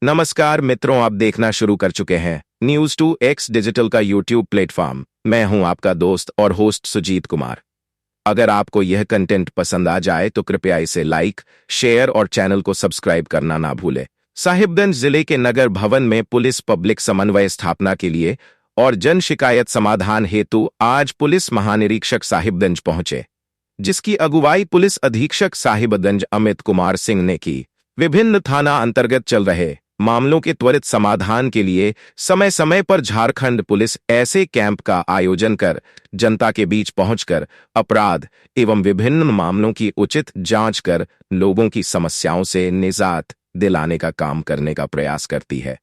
नमस्कार मित्रों, आप देखना शुरू कर चुके हैं न्यूज 2X डिजिटल का यूट्यूब प्लेटफॉर्म। मैं हूं आपका दोस्त और होस्ट सुजीत कुमार। अगर आपको यह कंटेंट पसंद आ जाए तो कृपया इसे लाइक, शेयर और चैनल को सब्सक्राइब करना ना भूलें। साहिबगंज जिले के नगर भवन में पुलिस पब्लिक समन्वय स्थापना के लिए और जन शिकायत समाधान हेतु आज पुलिस महानिरीक्षक साहिबगंज पहुंचे, जिसकी अगुवाई पुलिस अधीक्षक साहिबगंज अमित कुमार सिंह ने की। विभिन्न थाना अंतर्गत चल रहे मामलों के त्वरित समाधान के लिए समय समय पर झारखंड पुलिस ऐसे कैंप का आयोजन कर जनता के बीच पहुंचकर अपराध एवं विभिन्न मामलों की उचित जांच कर लोगों की समस्याओं से निजात दिलाने का काम करने का प्रयास करती है।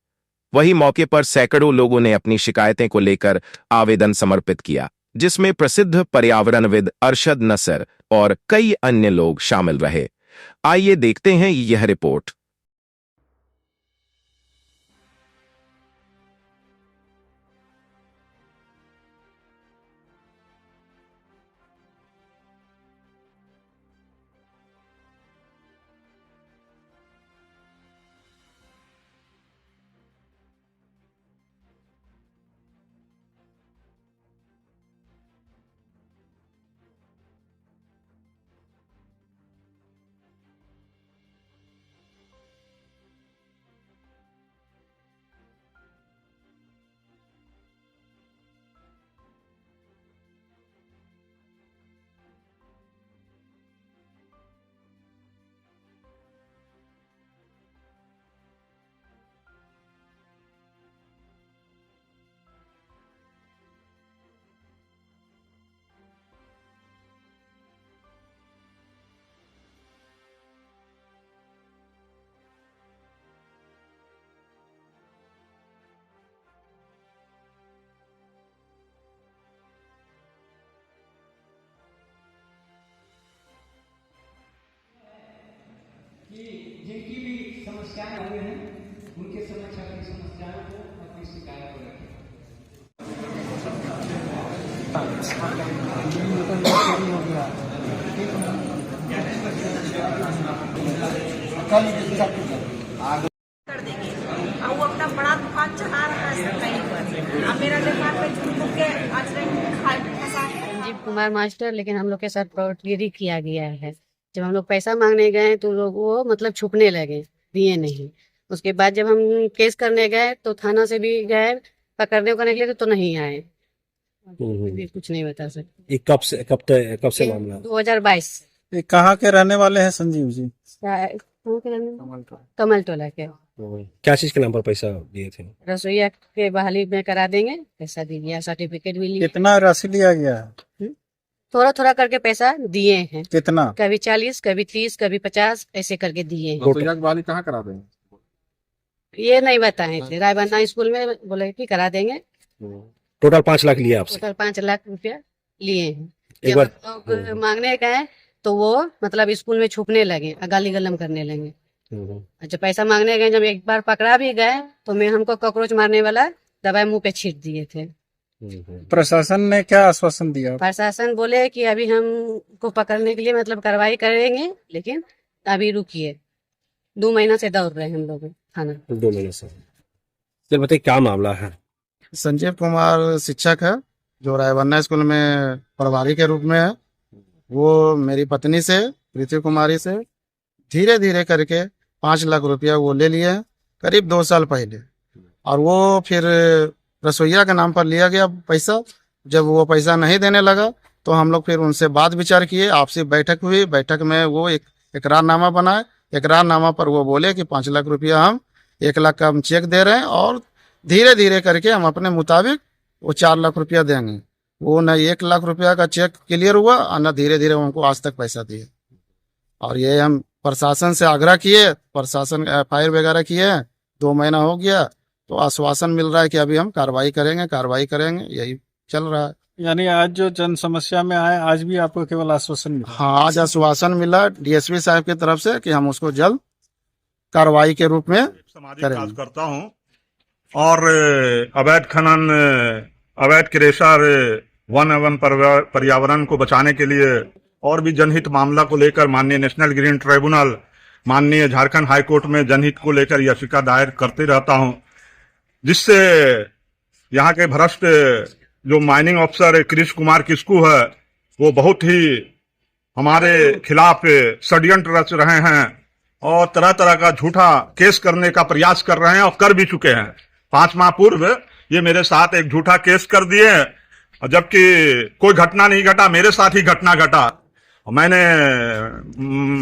वहीं मौके पर सैकड़ों लोगों ने अपनी शिकायतें को लेकर आवेदन समर्पित किया, जिसमें प्रसिद्ध पर्यावरणविद अरशद नसर और कई अन्य लोग शामिल रहे। आइए देखते हैं यह रिपोर्ट। कि जिनकी भी समस्याएं हुए हैं उनके समक्ष अपनी समस्याओं को, अपनी शिकायत को रखें। कर देंगे और वो अपना बड़ा दुकान चला रहा है कहीं पर। अब मेरा दुकान पे झूठ के आज फंसा है। संजीव कुमार मास्टर, लेकिन हम लोग के साथ फ्रॉडगिरी किया गया है। जब हम लोग पैसा मांगने गए तो लोग वो मतलब छुपने लगे, दिए नहीं। उसके बाद जब हम केस करने गए तो थाना से भी गए, पकड़ने को निकले तो नहीं आए। भी कुछ नहीं बता सकते। ये कब से मामला? 2022। ये कहाँ के रहने वाले हैं संजीव जी? कमल टोला के। क्या चीज के नाम पर पैसा दिए थे? रसोईया के बहाली में करा देंगे, पैसा दे दिया, सर्टिफिकेट भी लिया। कितना राशि लिया गया है? थोड़ा थोड़ा करके पैसा दिए हैं। कितना? कभी 40, कभी 30, कभी 50 ऐसे करके दिए हैं। रसोईया की बहाली कहाँ करा देंगे? ये नहीं बताए थे। रायबन्ना स्कूल में बोले कि करा देंगे। टोटल 5 लाख लिया आपसे? टोटल 5 लाख रुपया लिए हैं। एक जब बार लोग मांगने गए तो वो मतलब स्कूल में छुपने लगे, गाली गलम करने लगे। जब पैसा मांगने गए, जब एक बार पकड़ा भी गए तो मैं हमको कॉकरोच मारने वाला दवाई मुंह पे छीट दिए थे। प्रशासन ने क्या आश्वासन दिया? प्रशासन बोले कि अभी हमको पकड़ने के लिए मतलब कार्रवाई करेंगे, लेकिन अभी रुकिए। 2 महीना से दौड़ रहे हैं हम लोग थाना। 2 महीने से। चल बताइए क्या मामला है? संजीव कुमार शिक्षक है जो रायबन्ना स्कूल में प्रभारी के रूप में है। वो मेरी पत्नी से, प्रीति कुमारी से धीरे धीरे करके 5 लाख रुपया वो ले लिए करीब 2 साल पहले, और वो फिर रसोईया के नाम पर लिया गया पैसा। जब वो पैसा नहीं देने लगा तो हम लोग फिर उनसे बात विचार किए, आपसी बैठक हुई। बैठक में वो एक इकरारनामा बनाए। इकरारनामा पर वो बोले कि 5 लाख रुपया हम 1 लाख का हम चेक दे रहे हैं और धीरे धीरे करके हम अपने मुताबिक वो 4 लाख रुपया देंगे। वो न 1 लाख रुपया का चेक क्लियर हुआ और न धीरे धीरे उनको आज तक पैसा दिए। और ये हम प्रशासन से आग्रह किए, प्रशासन FIR वगैरह किए, 2 महीना हो गया तो आश्वासन मिल रहा है कि अभी हम कार्रवाई करेंगे, यही चल रहा है। यानी आज जो जन समस्या में आए, आज भी आपको केवल आश्वासन मिला? हाँ, आज आश्वासन मिला DSP साहब की तरफ से कि हम उसको जल्द कार्रवाई के रूप में सामाजिक करता हूँ और अवैध खनन, अवैध क्रेशर, वन एवं पर्यावरण को बचाने के लिए और भी जनहित मामला को लेकर माननीय नेशनल ग्रीन ट्राइब्यूनल माननीय झारखंड हाई कोर्ट में जनहित को लेकर याचिका दायर करते रहता हूं, जिससे यहाँ के भ्रष्ट जो माइनिंग अफसर कृष्ण कुमार किस्कू है वो बहुत ही हमारे खिलाफ षड्यंत्र रच रहे हैं और तरह तरह का झूठा केस करने का प्रयास कर रहे हैं और कर भी चुके हैं। 5 माह पूर्व ये मेरे साथ एक झूठा केस कर दिए, जबकि कोई घटना नहीं घटा, मेरे साथ ही घटना घटा। मैंने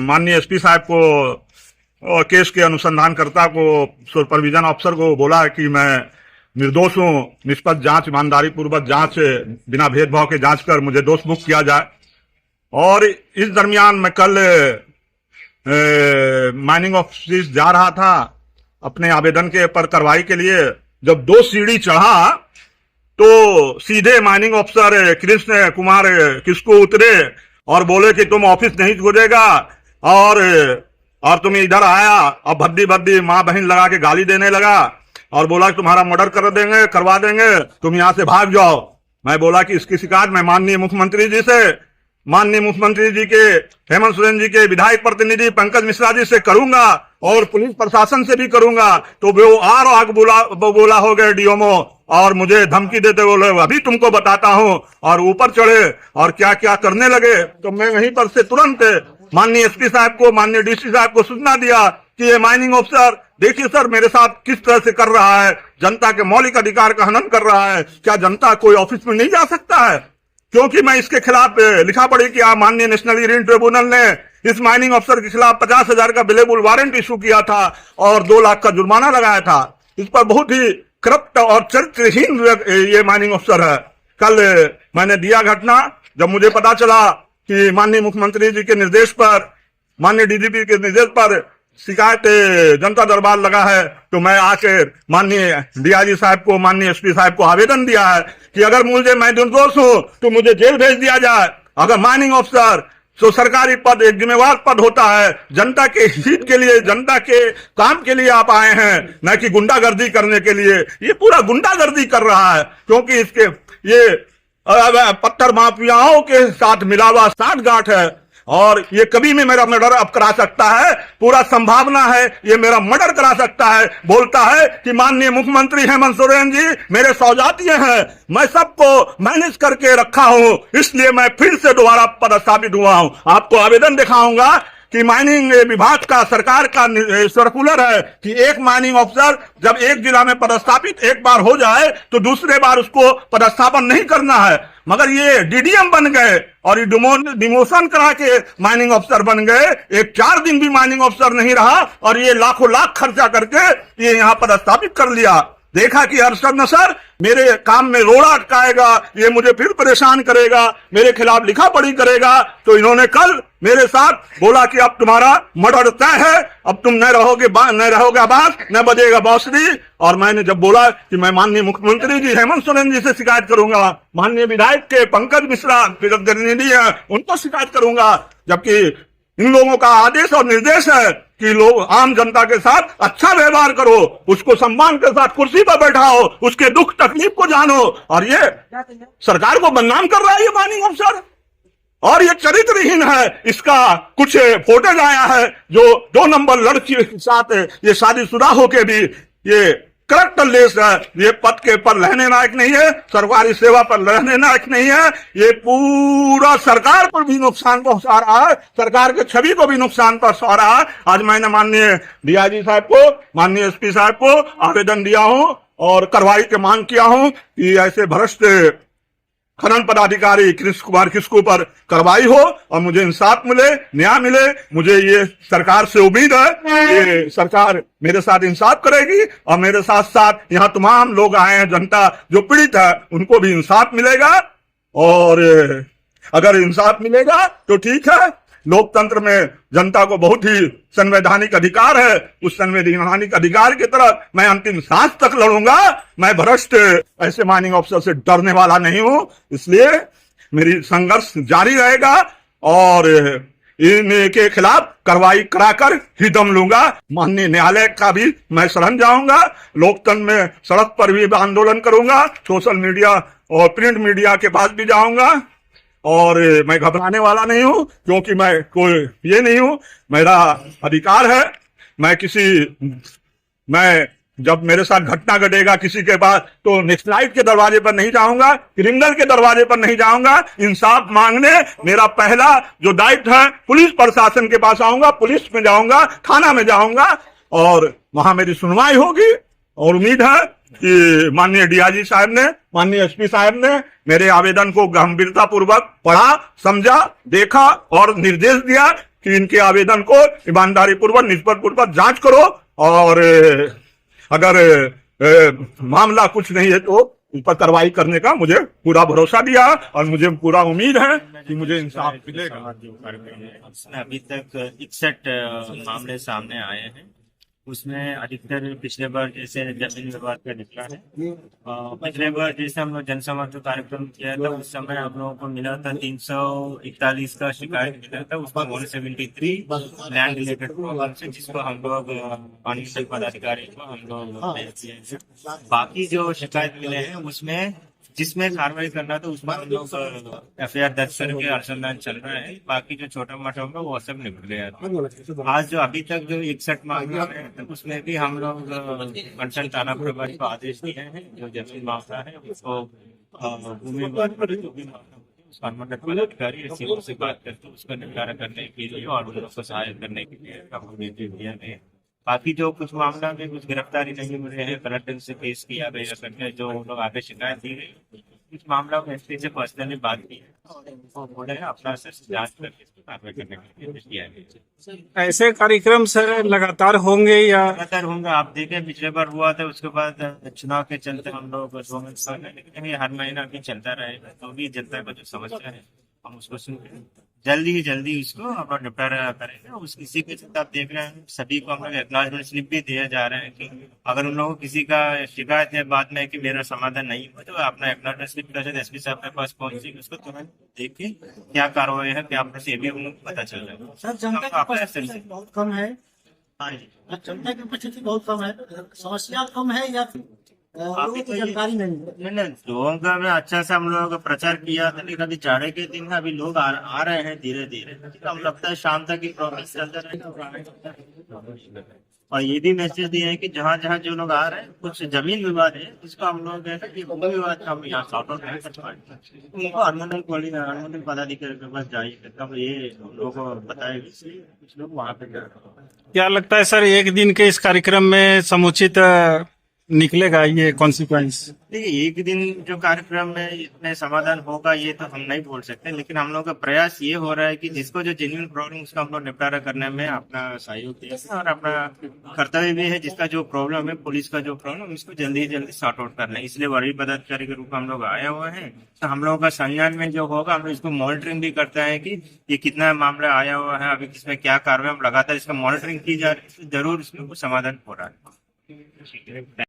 माननीय एसपी साहब को, केस के अनुसंधानकर्ता को, सुपरविजन अफसर को बोला कि मैं निर्दोष हूं, निष्पक्ष जांच, ईमानदारी पूर्वक जांच, बिना भेदभाव के जांच कर मुझे दोष मुक्त किया जाए। और इस दरमियान मैं कल माइनिंग ऑफिस जा रहा था अपने आवेदन के पर कार्रवाई के लिए। जब 2 सीढ़ी चढ़ा तो सीधे माइनिंग अफसर कृष्ण कुमार किस्कू उतरे और बोले कि तुम ऑफिस नहीं गुजरेगा और तुम इधर आया और भद्दी भद्दी माँ बहन लगा के गाली देने लगा और बोला कि तुम्हारा मर्डर करवा देंगे, तुम यहाँ से भाग जाओ। मैं बोला कि इसकी शिकायत मैं माननीय मुख्यमंत्री जी से, माननीय मुख्यमंत्री जी के, हेमंत सोरेन जी के विधायक प्रतिनिधि पंकज मिश्रा जी से करूंगा और पुलिस प्रशासन से भी करूंगा। तो वो आग बोला हो गए डीएमओ और मुझे धमकी देते बोले अभी तुमको बताता हूं, और ऊपर चढ़े और क्या क्या करने लगे। तो मैं वहीं पर से तुरंत माननीय एसपी साहब को, माननीय डीसी साहब को सूचना दिया कि ये माइनिंग अफसर देखिए सर मेरे साथ किस तरह से कर रहा है, जनता के मौलिक अधिकार का हनन कर रहा है। क्या जनता कोई ऑफिस में नहीं जा सकता है? क्योंकि मैं इसके खिलाफ लिखा पढ़ी कि माननीय नेशनल हीयरिंग ट्रिब्यूनल ने इस माइनिंग अफसर के खिलाफ 50,000 का बिलेबल वारंट इशू किया था और 2 लाख का जुर्माना लगाया था। इस पर बहुत ही करप्ट और चरित्रहीन ये माइनिंग अफसर है। कल मैंने दिया घटना, जब मुझे पता चला कि माननीय मुख्यमंत्री जी के निर्देश पर, माननीय डीजीपी के निर्देश पर शिकायत जनता दरबार लगा है, तो मैं आकर माननीय डीआईजी साहब को, माननीय एसपी साहब को आवेदन दिया है कि अगर मैं निर्दोष हूं तो मुझे जेल भेज दिया जाए। अगर माइनिंग अफसर तो सरकारी पद एक जिम्मेवार पद होता है, जनता के हित के लिए, जनता के काम के लिए आप आए हैं, न कि गुंडागर्दी करने के लिए। ये पूरा गुंडागर्दी कर रहा है, क्योंकि इसके ये पत्थर माफियाओं के साथ मिला हुआ साठगांठ है और ये कभी भी मेरा मर्डर अब करा सकता है, पूरा संभावना है ये मेरा मर्डर करा सकता है। बोलता है कि माननीय मुख्यमंत्री हेमंत सोरेन जी मेरे सौजातीय हैं, मैं सबको मैनेज करके रखा हूं, इसलिए मैं फिर से दोबारा पदस्थापित हुआ हूं। आपको आवेदन दिखाऊंगा कि माइनिंग विभाग का, सरकार का सर्कुलर है कि एक माइनिंग अफसर जब एक जिला में पदस्थापित एक बार हो जाए तो दूसरे बार उसको पदस्थापन नहीं करना है। मगर ये डीडीएम बन गए और ये डिमोशन करा के माइनिंग अफसर बन गए। एक 4 दिन भी माइनिंग अफसर नहीं रहा और ये लाखों लाख खर्चा करके ये यहाँ पदस्थापित कर लिया। देखा कि अरशद नसर मेरे काम में रोड़ा अटकाएगा, ये मुझे फिर परेशान करेगा, मेरे खिलाफ लिखा पढ़ी करेगा, तो इन्होंने कल मेरे साथ बोला कि अब तुम्हारा मर्डर तय है, अब तुम न रहोगे बांस, न बजेगा बांसुरी। और मैंने जब बोला कि मैं माननीय मुख्यमंत्री जी हेमंत सोरेन जी से शिकायत करूंगा, माननीय विधायक के पंकज मिश्रा प्रतिनिधि है उनको शिकायत करूंगा, जबकि इन लोगों का आदेश और निर्देश है कि लोग आम जनता के साथ अच्छा व्यवहार करो, उसको सम्मान के साथ कुर्सी पर बैठाओ, उसके दुख तकलीफ को जानो। और ये सरकार को बदनाम कर रहा है ये माइनिंग अफसर, और ये चरित्रहीन है। इसका कुछ फोटेज आया है जो 2 नंबर लड़की के साथ ये शादीशुदा होके भी ये करैक्टरलेस है, ये पद के पर रहने लायक नहीं है, सरकारी सेवा पर रहने लायक नहीं है। ये पूरा सरकार पर भी नुकसान पहुंचा रहा है, सरकार के छवि को भी नुकसान पहुंचा रहा है। आज मैंने माननीय डीआईजी साहब को, माननीय एसपी साहब को आवेदन दिया हूं और कार्रवाई की मांग किया हूं कि ऐसे भ्रष्ट खनन पदाधिकारी कृष्ण कुमार किस्कू पर कार्रवाई हो और मुझे इंसाफ मिले, न्याय मिले। मुझे ये सरकार से उम्मीद है ये सरकार मेरे साथ इंसाफ करेगी और मेरे साथ साथ यहाँ तमाम लोग आए हैं, जनता जो पीड़ित है उनको भी इंसाफ मिलेगा। और अगर इंसाफ मिलेगा तो ठीक है, लोकतंत्र में जनता को बहुत ही संवैधानिक अधिकार है, उस संवैधानिक अधिकार की तरफ मैं अंतिम सांस तक लड़ूंगा। मैं भ्रष्ट ऐसे माइनिंग अफसर से डरने वाला नहीं हूं, इसलिए मेरी संघर्ष जारी रहेगा और इनके खिलाफ कार्रवाई कराकर ही दम लूंगा। माननीय न्यायालय का भी मैं शरण जाऊंगा, लोकतंत्र में सड़क पर भी आंदोलन करूंगा, सोशल मीडिया और प्रिंट मीडिया के पास भी जाऊंगा और मैं घबराने वाला नहीं हूं, क्योंकि मैं कोई ये नहीं हूं, मेरा अधिकार है। मैं जब मेरे साथ घटना घटेगा किसी के पास, तो नेक्सलाइट के दरवाजे पर नहीं जाऊंगा, क्रिमिनल के दरवाजे पर नहीं जाऊंगा। इंसाफ मांगने मेरा पहला जो दायित्व है, पुलिस प्रशासन के पास आऊंगा, पुलिस में जाऊंगा, थाना में जाऊंगा और वहां मेरी सुनवाई होगी। और उम्मीद है कि माननीय डीआईजी साहब ने, माननीय एसपी साहब ने मेरे आवेदन को गंभीरता पूर्वक पढ़ा, समझा, देखा और निर्देश दिया कि इनके आवेदन को ईमानदारी पूर्वक, निष्पक्ष पूर्वक जांच करो और अगर मामला कुछ नहीं है तो उन पर कार्रवाई करने का मुझे पूरा भरोसा दिया और मुझे पूरा उम्मीद है कि मुझे इंसाफ मिलेगा। उसमें अभी तक 61 मामले सामने आए हैं। उसमें अधिकतर पिछले बार जैसे जमीन विवाद का निकला है। पिछले बार जैसे हम लोग जनसमर्थन कार्यक्रम किया था, उस समय हम लोगों को मिला था 341 का शिकायत मिला था। उसमें 173 लैंड रिलेटेड प्रॉब्लम से, जिसको हम लोग कानूनी पदाधिकारी को हम लोग भेज दिए हैं। बाकी जो शिकायत मिले हैं उसमें जिसमें कार्रवाई करना था उसमें हम लोग FIR दर्ज करके अनुसंधान चल रहा है। बाकी जो छोटा मोटा होगा वो सब निपट गया था। आज जो अभी तक जो 61 मामला है उसमें भी हम लोग कंसर्न थाना प्रभारी को आदेश दिए हैं। जो जमीन मामला है उसको भूमि संबंधित पदाधिकारी सीओ से बात करके उसका निपटारा करने के लिए और उन लोग को सहायता करने के लिए हमको निर्देश दिया गया। बाकी जो कुछ मामला में कुछ गिरफ्तारी नहीं मिले हैं, कलेक्टर से पेश किया गया करके जो लोग आगे शिकायत दी गई, कुछ मामला में एसपी से पर्सनली बात की है और उनको बोले अपना जांच करके इसको कार्रवाई करने के लिए दिया गया। ऐसे कार्यक्रम सर लगातार होंगे या लगातार होंगे? आप देखें पिछले बार हुआ था, उसके बाद चुनाव के चलते हम लोग लेकिन ये हर महीना भी चलता रहेगा। तो भी जनता का जो समस्या है हम उसको सुन जल्दी उसको हम लोग निपटारा करेंगे। इसी के साथ आप देख रहे हैं सभी को हम लोग एक्नॉलेजमेंट स्लिप भी दिए जा रहे हैं कि अगर उन लोगों को किसी का शिकायत है बाद में कि मेरा समाधान नहीं हुआ, तो अपना एक्नॉलेजमेंट स्लिप के साथ एसपी साहब के पास पहुंचेगी, उसको तुरंत देख के क्या कार्रवाई है क्या आपने से भी उन लोग पता चल जाएगा। सर जनता की उपस्थिति बहुत कम है। हाँ जी, जनता की उपस्थिति बहुत कम है, समस्या कम है या फिर लोगों को जानकारी नहीं है? नहीं, लोगों का में अच्छा से हम लोगों का प्रचार किया था, लेकिन अभी जाड़े के दिन अभी लोग आ रहे हैं धीरे धीरे। हम लगता है शाम तक की प्रोग्रेस चलता रहेगा। और ये भी मैसेज दिए हैं कि जहाँ जहाँ जो लोग आ रहे हैं कुछ जमीन विवाद है, उसको हम लोग कहते हैं कि भूमि विवाद हम यहाँ सॉर्ट आउट नहीं कर पाएंगे, उनको अनुमोदन पदाधिकारी के पास जाइए, तब ये हम लोग को बताएगी। कुछ लोग वहाँ पे क्या लगता है सर एक दिन के इस कार्यक्रम में समुचित निकलेगा ये कॉन्सिक्वेंस? देखिए, एक दिन जो कार्यक्रम में इतने समाधान होगा ये तो हम नहीं बोल सकते, लेकिन हम लोग का प्रयास ये हो रहा है कि जिसको जो जेन्युइन प्रॉब्लम उसका हम लोग निपटारा करने में अपना सहयोग दें और अपना कर्तव्य भी है जिसका जो प्रॉब्लम है, पुलिस का जो प्रॉब्लम, इसको जल्दी से जल्दी सॉर्ट आउट करना है। इसलिए वरीय पदाधिकारी के रूप में हम लोग आए हुए हैं। तो हम लोगों का संज्ञान में जो होगा हम लोग इसको मॉनिटरिंग भी करते हैं कि ये कितना मामला आया हुआ है, अभी किसमें क्या कार्रवाई, हम लगातार इसका मॉनिटरिंग की जा रही है। जरूर इसमें कुछ समाधान हो रहा है।